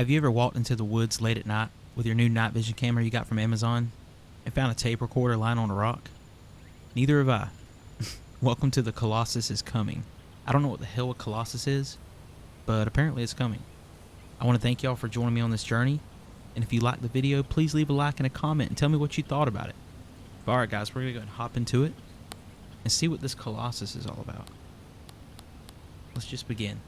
Have you ever walked into the woods late at night with your new night vision camera you got from Amazon and found a tape recorder lying on a rock? Neither have I. Welcome to the Colossus Is Coming. I don't know what the hell a Colossus is, but apparently it's coming. I want to thank y'all for joining me on this journey, and if you liked the video, please leave a like and a comment and tell me what you thought about it. Alright guys, we're going to go and hop into it and see what this Colossus is all about. Let's just begin.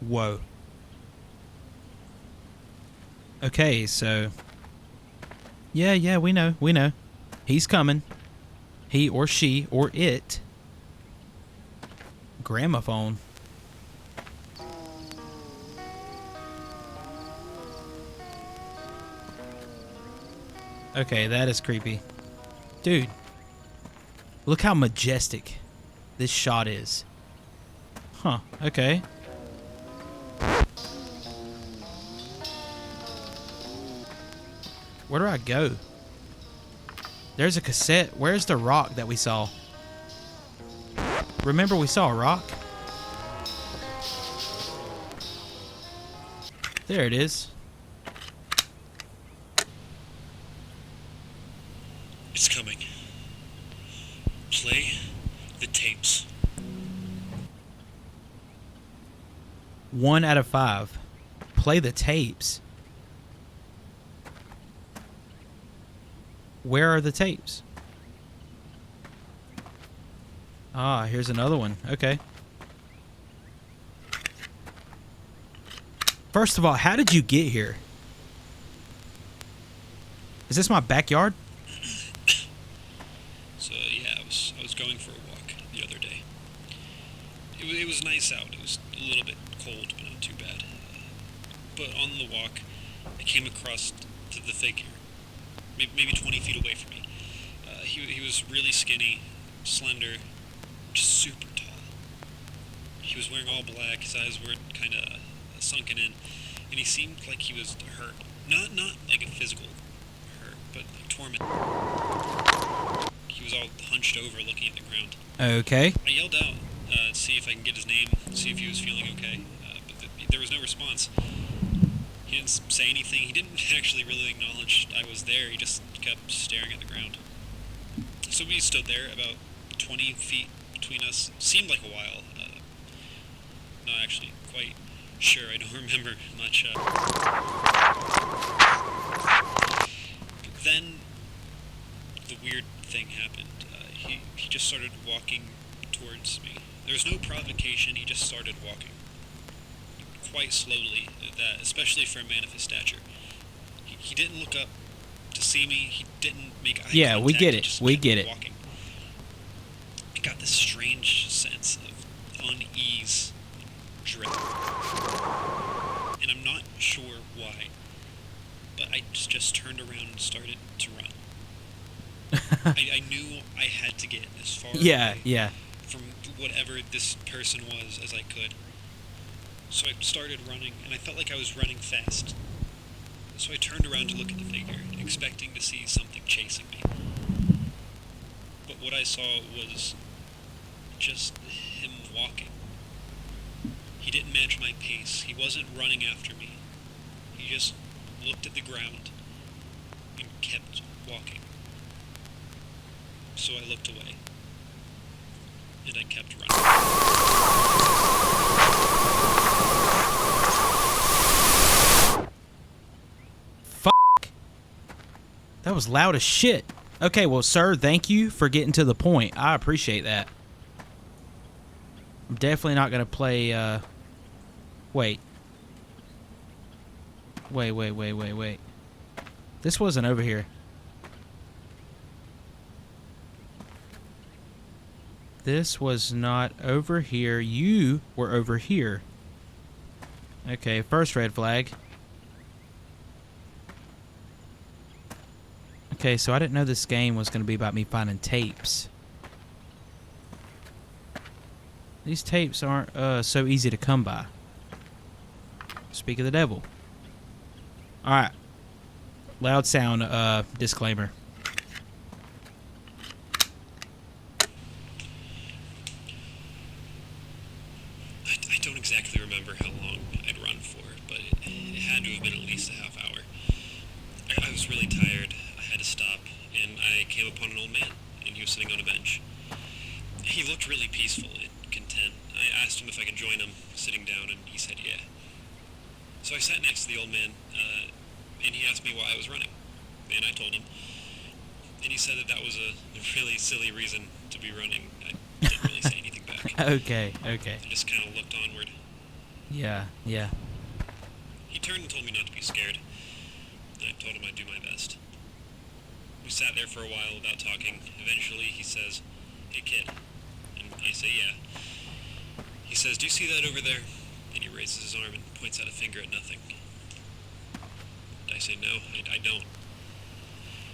Whoa. Okay, so... Yeah, we know. He's coming. He or she or it. Gramophone. Okay, that is creepy. Dude. Look how majestic this shot is. Huh, okay. Where do I go? There's a cassette. Where's the rock that we saw? Remember we saw a rock? There it is. It's coming. Play the tapes. 1 out of 5. Play the tapes. Where are the tapes? Ah, here's another one. Okay. First of all, how did you get here? Is this my backyard? So yeah, I was going for a walk the other day. It was nice out. It was a little bit cold, but not too bad. But on the walk, I came across the figure. Maybe 20 feet away from me. He was really skinny, slender, just super tall. He was wearing all black, his eyes were kind of sunken in, and he seemed like he was hurt. Not like a physical hurt, but like torment. He was all hunched over looking at the ground. Okay. I yelled out to see if I can get his name, see if he was feeling okay, but there was no response. He didn't say anything. He didn't actually really acknowledge I was there. He just kept staring at the ground. So we stood there, about 20 feet between us. Seemed like a while. Not actually quite sure. I don't remember much. But then the weird thing happened. He just started walking towards me. There was no provocation. He just started walking. Quite slowly, that especially for a man of his stature. He didn't look up to see me. He didn't make eye contact. Yeah, we get He it. just We kept get it. walking. I got this strange sense of unease, dread, and I'm not sure why. But I just turned around and started to run. I knew I had to get as far away from whatever this person was as I could. So I started running, and I felt like I was running fast. So I turned around to look at the figure, expecting to see something chasing me. But what I saw was just him walking. He didn't match my pace. He wasn't running after me. He just looked at the ground and kept walking. So I looked away, and I kept running. That was loud as shit. Okay, well, sir, thank you for getting to the point. I appreciate that. I'm definitely not going to play, Wait. Wait. This wasn't over here. This was not over here. You were over here. Okay, first red flag. Okay, so I didn't know this game was going to be about me finding tapes. These tapes aren't so easy to come by. Speak of the devil. Alright. Loud sound disclaimer. I don't exactly remember how long I'd run for, but it had to have been at least a half hour. I was really tired. I had to stop, and I came upon an old man, and he was sitting on a bench. He looked really peaceful and content. I asked him if I could join him sitting down, and he said yeah. So I sat next to the old man, and he asked me why I was running, and I told him. And he said that was a really silly reason to be running. I didn't really say anything back. Okay. I just kind of looked onward. Yeah. He turned and told me not to be scared. And I told him I'd do my best. We sat there for a while without talking. Eventually he says, "Hey kid." And I say, "Yeah." He says, "Do you see that over there?" And he raises his arm and points out a finger at nothing. And I say, "No, I don't."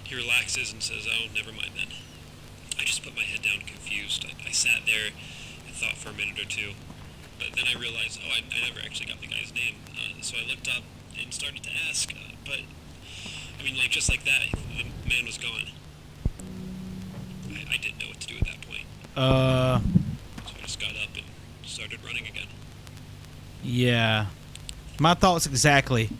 He relaxes and says, "Oh, never mind then." I just put my head down confused. I sat there and thought for a minute or two. But then I realized, I never actually got the guy's name. So I looked up and started to ask. But, I mean, just like that, the man was gone. I didn't know what to do at that point. So I just got up and started running again. Yeah. My thoughts exactly.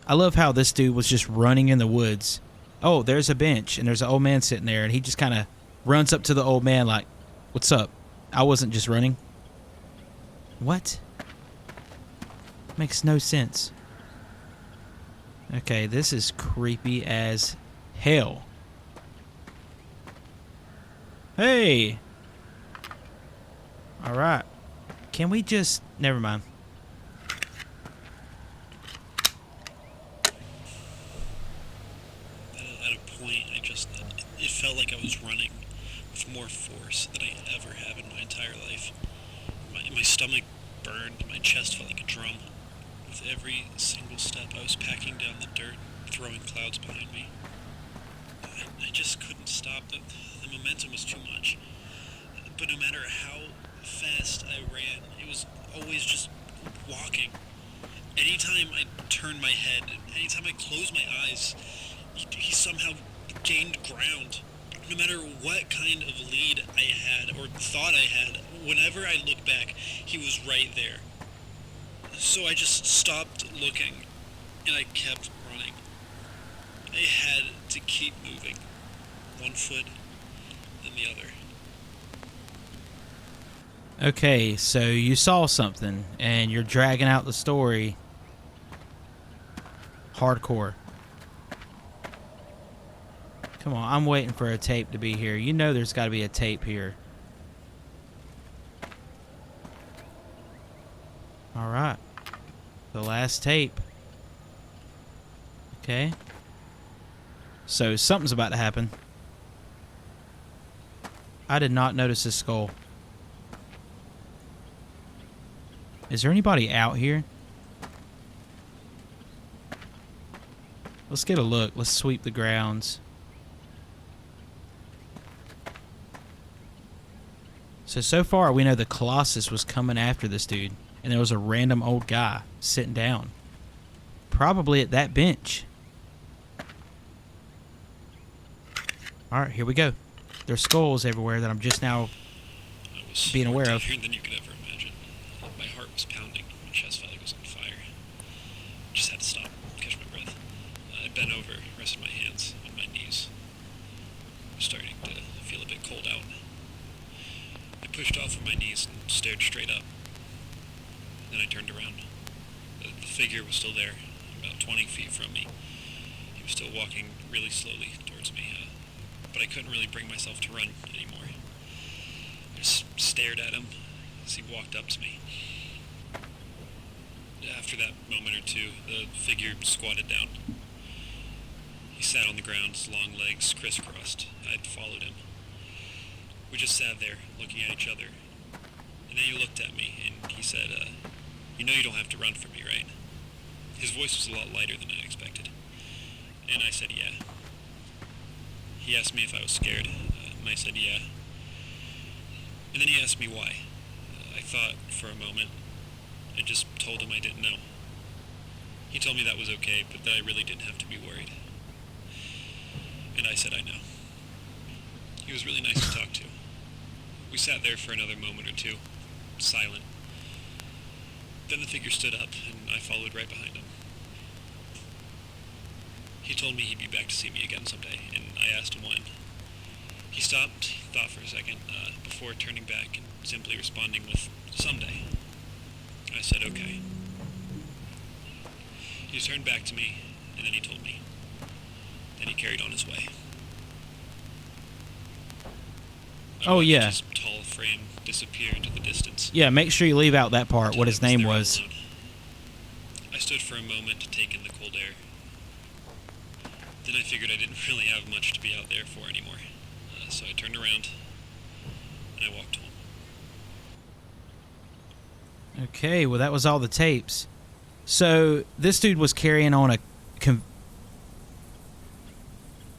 I love how this dude was just running in the woods. Oh, there's a bench, and there's an old man sitting there, and he just kind of runs up to the old man like, "What's up? I wasn't just running." What? Makes no sense. Okay, this is creepy as hell. Hey! Alright. Can we just... Never mind. At a point, it felt like I was running with more force than I ever have in my entire life. My stomach burned, my chest felt like a drum. With every single step, I was packing down the dirt, throwing clouds behind me. I just couldn't stop. The momentum was too much. But no matter how fast I ran, it was always just walking. Anytime I turned my head, anytime I closed my eyes, he somehow gained ground. No matter what kind of lead I had or thought I had, whenever I looked back, he was right there. So I just stopped looking, and I kept running. I had to keep moving, one foot, then the other. Okay, so you saw something, and you're dragging out the story. Hardcore. Come on, I'm waiting for a tape to be here. You know there's got to be a tape here. Alright. The last tape. Okay. So something's about to happen. I did not notice his skull. Is there anybody out here? Let's get a look. Let's sweep the grounds. So far we know the Colossus was coming after this dude, and there was a random old guy sitting down. Probably at that bench. Alright, here we go. There's skulls everywhere that I'm just now being aware of. Than you could ever imagine. My heart was pounding. My chest felt like it was on fire. Just had to stop, catch my breath. I bent over, rested my hands on my knees. I was starting to feel a bit cold out. I pushed off of my knees and stared straight up. Then I turned around. The figure was still there, about 20 feet from me. He was still walking really slowly towards me, but I couldn't really bring myself to run anymore. I just stared at him as he walked up to me. After that moment or two, the figure squatted down. He sat on the ground, his long legs crisscrossed. I'd followed him. We just sat there, looking at each other. And then he looked at me, and he said, "You know you don't have to run from me, right?" His voice was a lot lighter than I expected. And I said, "Yeah." He asked me if I was scared, and I said yeah. And then he asked me why. I thought for a moment. I just told him I didn't know. He told me that was okay, but that I really didn't have to be worried. And I said I know. He was really nice to talk to. We sat there for another moment or two, silent. Then the figure stood up, and I followed right behind him. He told me he'd be back to see me again someday, and I asked him when. He stopped, thought for a second, before turning back and simply responding with, someday. I said okay. He turned back to me, and then he told me. Then he carried on his way. I Oh, watched yeah. his tall frame disappear into the distance. Yeah, make sure you leave out that part, until what I his name there all was. alone. I stood for a moment to take in the cold air. Then I figured I didn't really have much to be out there for anymore. So I turned around, and I walked home. Okay, well, that was all the tapes. So, this dude was carrying on a...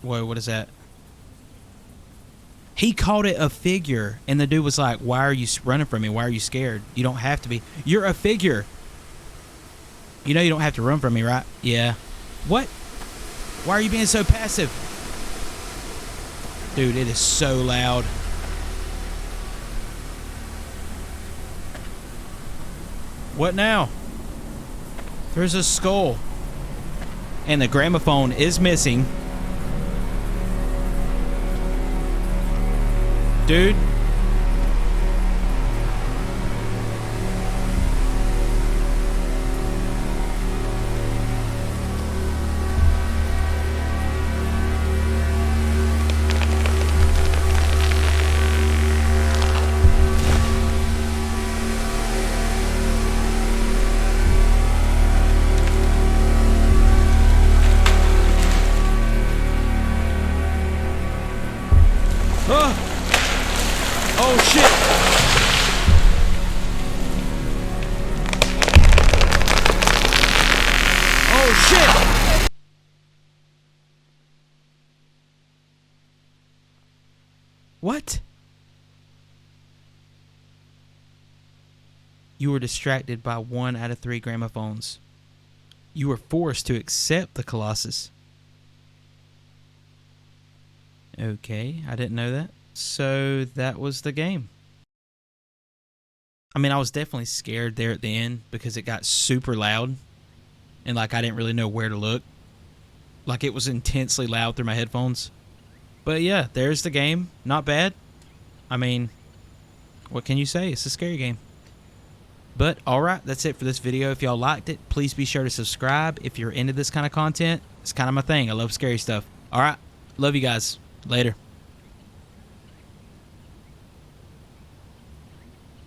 Whoa, what is that? He called it a figure, and the dude was like, why are you running from me? Why are you scared? You don't have to be. You're a figure. You know you don't have to run from me, right? Yeah. What? Why are you being so passive? Dude, it is so loud. What now? There's a skull. And the gramophone is missing. Dude. Oh shit! Oh shit! What? You were distracted by 1 out of 3 gramophones. You were forced to accept the Colossus. Okay, I didn't know that. So that was the game. I mean, I was definitely scared there at the end because it got super loud. And like I didn't really know where to look. Like it was intensely loud through my headphones. But yeah, there's the game. Not bad. I mean, what can you say? It's a scary game. But alright, that's it for this video. If y'all liked it, please be sure to subscribe. If you're into this kind of content, it's kind of my thing. I love scary stuff. Alright, love you guys. Later.